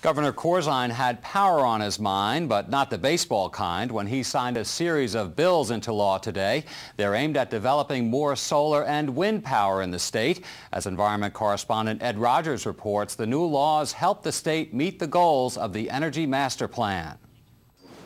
Governor Corzine had power on his mind, but not the baseball kind, when he signed a series of bills into law today. They're aimed at developing more solar and wind power in the state. As environment correspondent Ed Rogers reports, the new laws help the state meet the goals of the Energy Master Plan.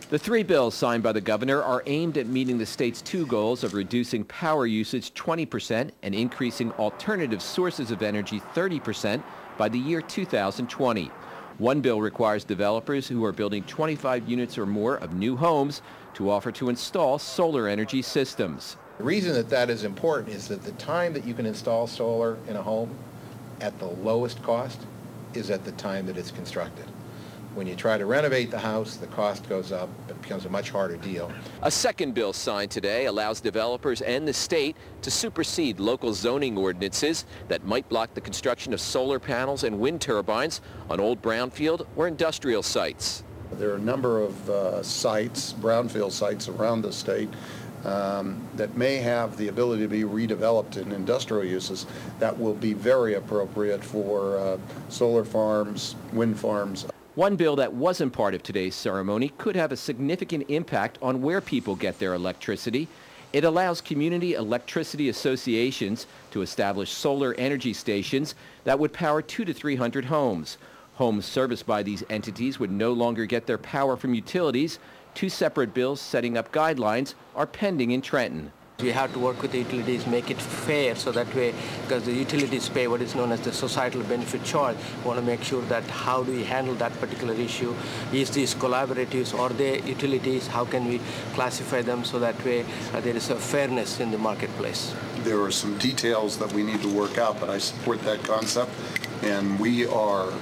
The three bills signed by the governor are aimed at meeting the state's two goals of reducing power usage 20% and increasing alternative sources of energy 30% by the year 2020. One bill requires developers who are building 25 units or more of new homes to offer to install solar energy systems. The reason that is important is that the time that you can install solar in a home at the lowest cost is at the time that it's constructed. When you try to renovate the house, the cost goes up. It becomes a much harder deal. A second bill signed today allows developers and the state to supersede local zoning ordinances that might block the construction of solar panels and wind turbines on old brownfield or industrial sites. There are a number of sites, brownfield sites around the state that may have the ability to be redeveloped in industrial uses that will be very appropriate for solar farms, wind farms. One bill that wasn't part of today's ceremony could have a significant impact on where people get their electricity. It allows community electricity associations to establish solar energy stations that would power 200 to 300 homes. Homes serviced by these entities would no longer get their power from utilities. Two separate bills setting up guidelines are pending in Trenton. We have to work with the utilities, make it fair, so that way, because the utilities pay what is known as the societal benefit charge, we want to make sure that how do we handle that particular issue. Is these collaboratives or they utilities? How can we classify them so that way there is a fairness in the marketplace? There are some details that we need to work out, but I support that concept, and we are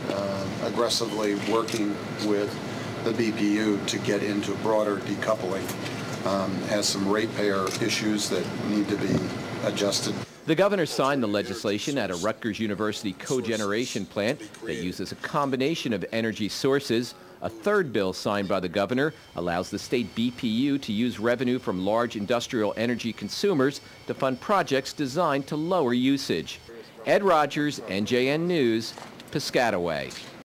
aggressively working with the BPU to get into broader decoupling. Has some ratepayer issues that need to be adjusted. The governor signed the legislation at a Rutgers University cogeneration plant that uses a combination of energy sources. A third bill signed by the governor allows the state BPU to use revenue from large industrial energy consumers to fund projects designed to lower usage. Ed Rogers, NJN News, Piscataway.